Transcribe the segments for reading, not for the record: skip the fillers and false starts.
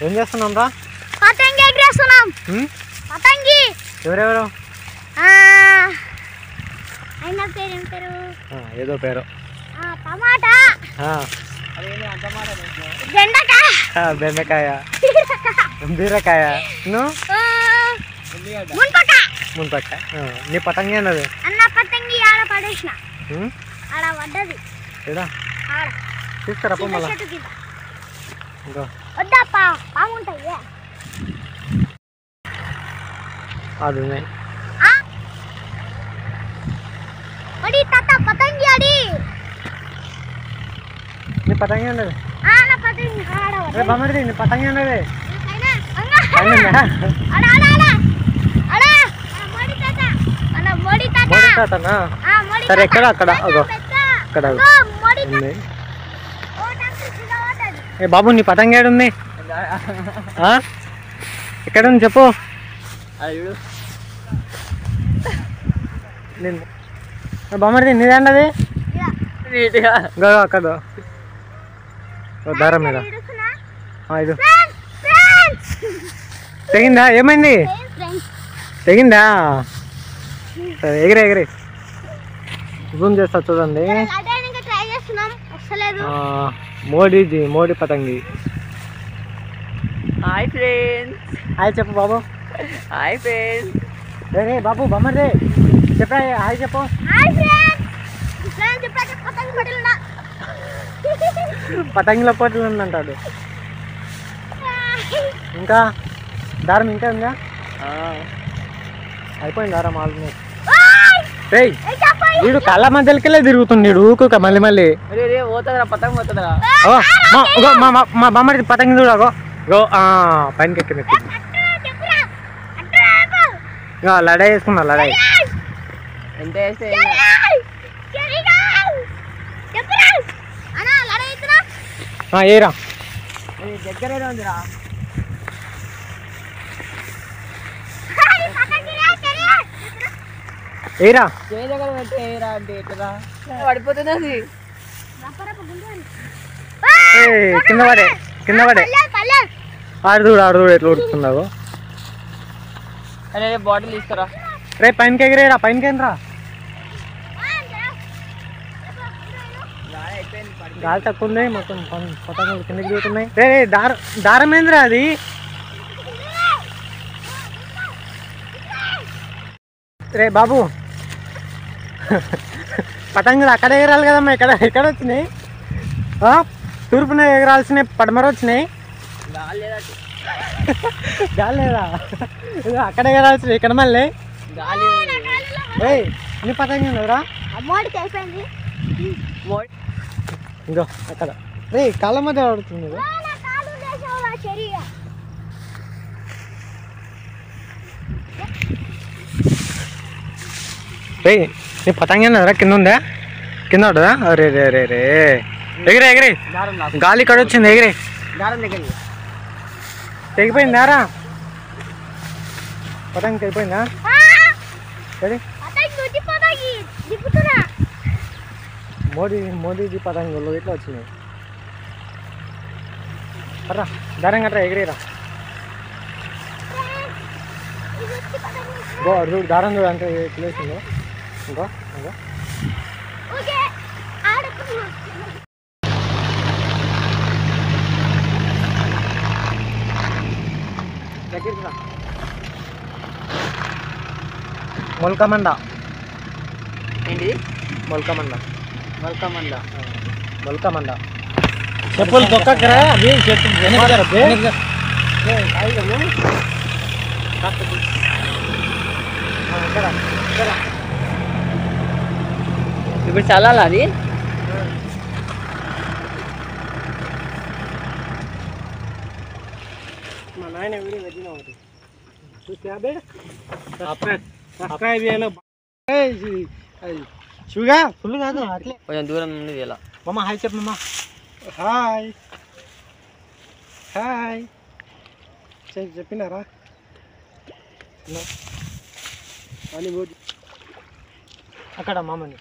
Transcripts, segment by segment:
ఏం చేస్తున్నాం రా? పతంగి ఎగరేస్తున్నాం. పతంగి ఎవరెవరు? ఆయన పేరు ఏం పేరు? ఏదో పేరు. టమాటా, బెండకాయ, బీరకాయ, మున్పక్క. నీ పతంగి అన్నది అన్న పతంగి ఆడ పడేసిన, ఆడ పడ్డది. తీసుకురా మళ్ళా. వద్దా బాగుంటాయి అది పతంగి అడి. నీ పతంగి అన్నది నీ పతంగి అన్నది. సరే ఎక్కడ? అక్కడ అక్కడ ఏ బాబు నీ పతంగి ఏడుంది? ఎక్కడ ఉంది చెప్పు. బామ్మది నీదేంటది? అక్కడ దారం మీద ఇది తెగిందా? ఏమైంది? తెగిందా? సరే ఎగిరే జూమ్ చేస్తా చూడండి. మోడీ పతంగి. Hi friends. హాయ్ చెప్పు బాబు. Hi friends. రే బాబు బొమ్మది చెప్పా. హాయ్ చెప్పు. పతంగిలో పోటీలు ఉందంటాడు. ఇంకా దారం ఇంకా ఉందా? అయిపోయింది దారం ఆల్మోస్ట్. వీడు కళ్ళ మధ్యలోకెళ్ళే తిరుగుతుంది ఊక మళ్ళీ. పతంగి పోతుందా? మా బొమ్మడి పతంగి చూడగో పైనకి ఎక్కింది. లడాయి వేసుకున్నా. లడాయి ఎంత వేస్తే ఏరా దగ్గరే ఉందిరా. ఏరా దగ్గర పెట్టి ఏరా అంటే ఎట్లా పడిపోతుంది అది. కింద పడే ఆడు ఎట్లా ఉడుకుతున్నావు? అరే బాటిల్ తీసుకురా. రే పైనకి ఎగిరేరా. పైనకి ఏంట్రా? గాలి తక్కువ ఉంది. మొత్తం పతంగులు కిందకి దిగుతున్నాయి. రే దారం ఏంద్రా అది? రే బాబు పతంగులు అక్కడ ఎగరాలి కదమ్మా. ఎక్కడ వచ్చినాయి? తూర్పున ఎగరాల్సినవి పడమర వచ్చినాయి. గాలి లేదా? అక్కడ ఎగరాల్సినవి ఇక్కడ మళ్ళీ. నీ పతంగి ఉన్నదిరా? ఇంకో అక్కడ రే కాళ్ళ మధ్య ఆడుతుంది. రే నీ పతంగి అన్నదిరా? కింద ఉందా? కింద ఉంటుందా? అరే రే రే రే ఎగిరే గాలి ఇక్కడ వచ్చింది. ఎగిరే తెగిపోయిందారా? పతంగి తెగిపోయిందా? మోడీది పతంగులు ఇట్లా వచ్చినాయి. అర్రా దారం కట్టరా. ఎగిరేరా. దారం చూడ అంటే ఎట్లా వేసిందో. ఇంకో మొలకమండ. ఏంటి మొలకమండ? మొలకమండ చెప్పులు తొక్కరా. అది చెప్పు ఇప్పుడు చల్లాలా అది? మా నాయన వీడియో పెట్టిన ఒకటి సబ్స్క్రైబ్ చేయాలి. షుగా ఫుల్ కాదు అట్లే కొంచెం దూరం నుండి ఇలా. మమ్మ హాయ్ చెప్పమ్మా. హాయ్ చెప్పినారా? అక్కడ మామని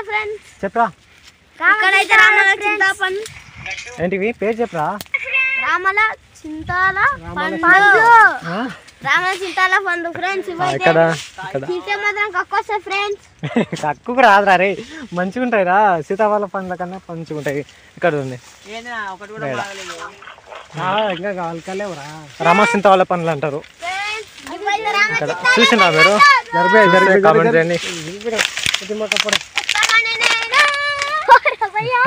ఫ్రెండ్స్ చెప్పరా. ఇక్కడైతే రామల చింతాపండు ఏంటివి పేరు చెప్పరా? రామల చింతాల పండు రామల చింతాల పండు ఫ్రెండ్స్ ఇక్కడ తింటే మాత్రం కక్కొస్తాయి ఫ్రెండ్స్. తక్కువ రాదురా రే, మంచిగా ఉంటాయి రా. సీతాఫల పండ్ల కన్నా మంచిగా ఉంటాయి. ఇక్కడ ఉంది ఇంకా కావాలలేవురా, రామ చింతవాళ్ళ పండ్లు అంటారు ఇక్కడ. చూసిందా మీరు? కామెంట్ చేయండి.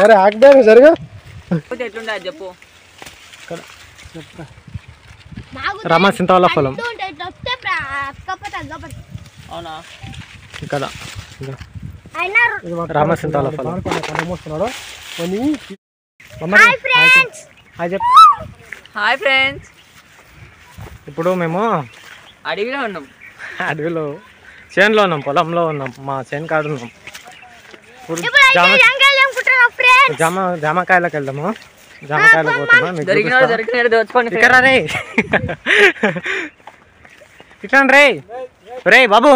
అరే ఆగ్దాను జరుగు. చెప్పు రామ చింతవాళ్ళ పొలం అవునా? ఇక్కడ రామ చింతవాళ్ళ పొలం. Hi friends. ఇప్పుడు మేము అడవిలో ఉన్నాం. అడవిలో చేనులో ఉన్నాం, పొలంలో ఉన్నాం, మా చేను కాడు ఉన్నాం. ఇప్పుడు జామకాయలకు వెళ్దాము. జామకాయలకు పోతున్నాం. ఇక్కడ రే, ఇట్లా రే రే బాబు.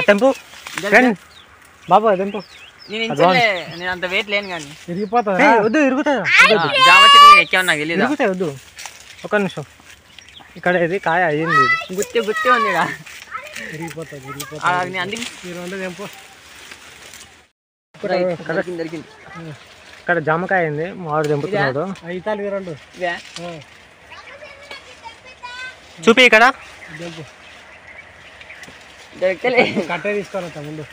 తెంపు బాబు, తెంపు. నేను అంత వెయిట్ లేను కానీ ఇరిగిపోతుంది. వద్దు, ఇరుగుతుంది. జామ చెట్లు ఎక్కాను, నాకు తెలియదు. ఇరుగుతాయి, వద్దు. ఒక నిమిషం. ఇక్కడ ఇది కాయ అయ్యింది, గుత్తి గుత్తి ఉంది. ఇక్కడ జామకాయ అయింది, మామిడి తెంపుతున్నాడు. చూపి ఇక్కడ కట్టే తీసుకోవాలి ముందు.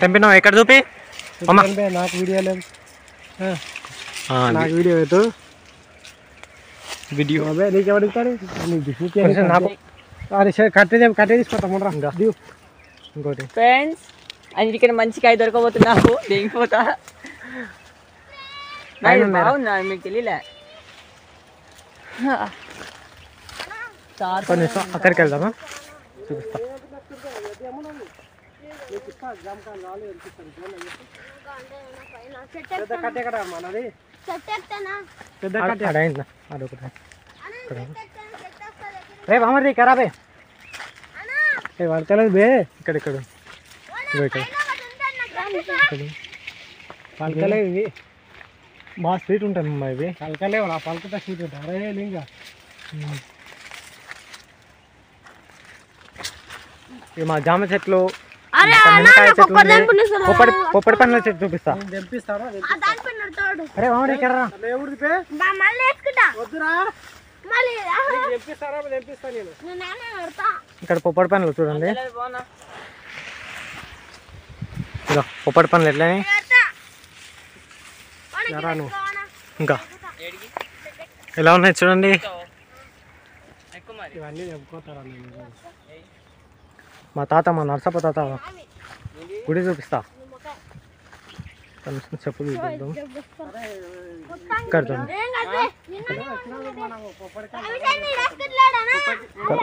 తెంపినావు ఎక్కడ చూపి? నాకు వీడియో లేదు, నాకు వీడియో లేదు. వీడియో నీకెవడిస్తాడు? నాకు కట్టే తీసుకుంటా. ఇంకోటి ఫ్రెండ్స్, అన్నిటికన్నా మంచి కాయ దొరకబోతున్నావు. దిగిపోతా బాగుందా? మీకు తెలియలే. అక్కడికి వెళ్దామా? చూపిస్తా. రే బామర్ది కరాబే వాడతలేదు బే. ఇక్కడ ఇక్కడ పలకలే ఇవి, బాగా స్వీట్ ఉంటాయి అమ్మా ఇవి. పలకలేవు, నా పలకతో స్వీట్ ఉంటాయి. అరే ఇంకా ఇవి మా జామ చెట్లు, నిమ్మకాయ చెట్లు, పొప్పడి పండ్ల చెట్టు చూపిస్తా. అరే మామిడి ఎక్కడరా? ఇక్కడ పొప్పడి పండ్లు చూడండి. పొప్పడి పండ్లు ఎట్లా ఇంకా ఎలా ఉన్నాయి చూడండి. మా తాత, మా నరసప్ప తాత గుడి చూపిస్తా. చెప్పు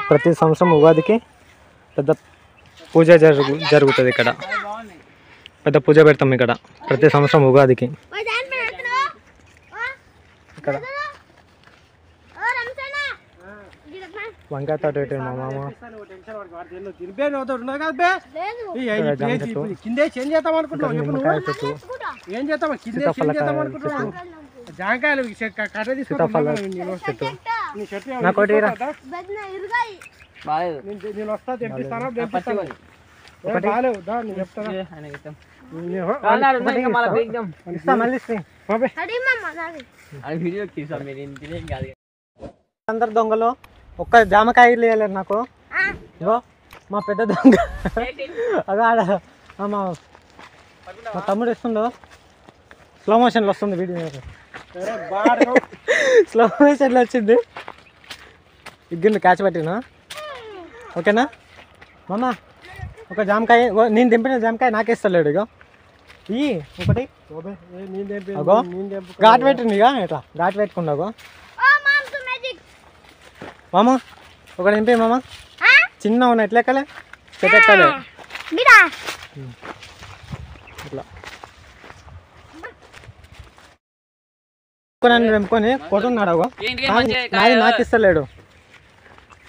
ప్రతి సంవత్సరం ఉగాదికి పెద్ద పూజ జరుగుతుంది ఇక్కడ. పెద్ద పూజ పెడతాం ఇక్కడ ప్రతి సంవత్సరం ఉగాదికి. ఇక్కడ వంకాయ తోట పెట్టారు మా మామ. నిమ్మకాయ చెట్టు, సీతాఫల చెట్టు. నాకోటి అందరు దొంగలు ఒక్క జామకాయ లేరు నాకు. ఇగో మా పెద్ద దొంగ అదే ఆడ మా తమ్ముడు ఇస్తుండో. స్లో మోషన్లో వస్తుంది వీడియో, స్లో మోషన్లో వచ్చింది. ఇగ్గింది క్యాచ్ పట్టినా. ఓకేనా మామ? ఒక జామకాయ, నేను దింపిన జామకాయ నాకేస్తలేడు. ఇగో ఈ ఒకటి అగో ఘాటు పెట్టింది. ఇక ఇట్లా ఘాటు పెట్టుకున్నాగో మామ. ఒకటి దింపి మామ. చిన్న ఉన్నాయి ఎట్లెక్కలే, చెట్టెక్కలే ఇట్లా తెంపుకొని కొట్టున్నాడు. అగో నాది నాకు ఇస్తలేడు.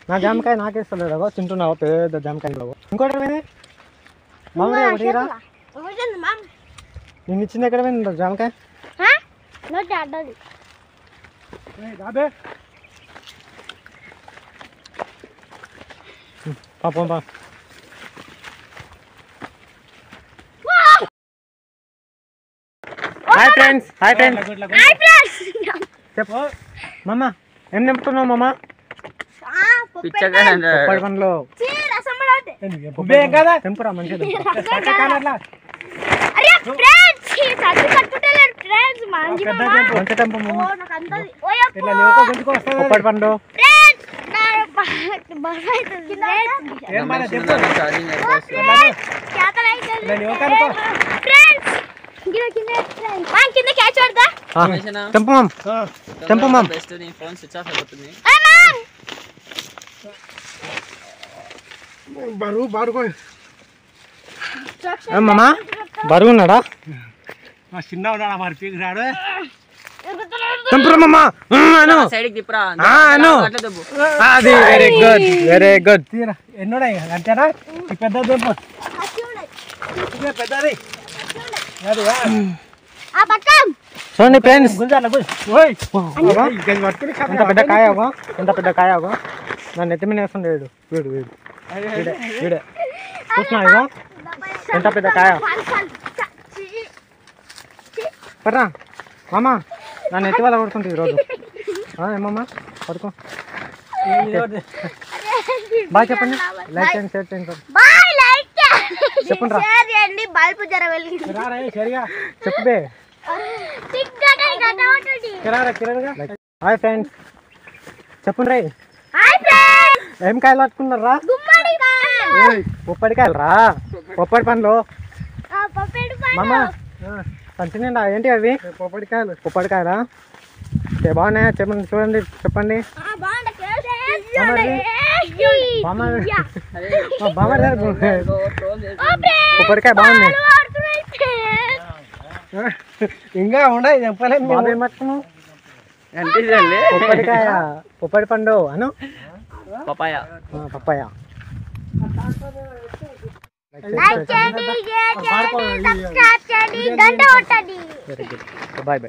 నా జామకాయ నాకేస్తలేడు అగో తింటున్నావు పెద్ద జామకాయ ఇంకోటి ఏమైంది మామిడి ఒకటి రా నిన్ను ఇచ్చింది ఎక్కడ పోయింది జామకాయ పాపం పా హాయ్ ఫ్రెండ్స్ చెప్పు మామ ఏం నింపుతున్నావు మామ పొప్పడి పండ్లు తెంపురా మంచిది మంచి తెంపు పొప్పడి పండు తెంపు మామ్ మామా బరువు ఉన్నాడా చిన్న ఉన్నాడా మరి పీకురాడు తెంపురా మామా అది వెరీ గుడ్ ఎన్నోడా అంతేనా ఈ పెద్ద తెంపు పెద్దది చూడండి ఫ్రెండ్స్ గుంజాల ఎంత పెద్ద కాయ ఎంత పెద్ద కాయ నన్ను నెత్తి మీద వేస్తుండే వీడు వీడే చూస్తున్నా ఇగో ఎంత పెద్ద కాయ పర్రా మామా నన్ను ఎత్తి వాళ్ళ కొడుతుంది ఈరోజు ఏమమ్మా పడుకో బాగా చెప్పండి లైక్ చేయండి షేర్ చేయండి చెప్పండి చెప్పే హాయ్ ఫ్రెండ్స్ చెప్పండి ఏం కాయలు పట్టుకున్నారా పొప్పడికాయలు రా పొప్పడి పండ్లు మామ పంచినిండా ఏంటి అవి పొప్పడికాయలా బాగున్నాయా చెప్పండి చూడండి చెప్పండి పొప్పడికాయ బాగుంది ఇంకా ఉండదు చెప్పలేదు బాబు ఏం పట్టుకున్నావు పొప్పడికాయ పొప్పడి పండు అను పప్పాయ లైక్ చేయండి, షేర్ చేయండి, సబ్స్క్రైబ్ చేయండి, గంట కొట్టండి. Very good bye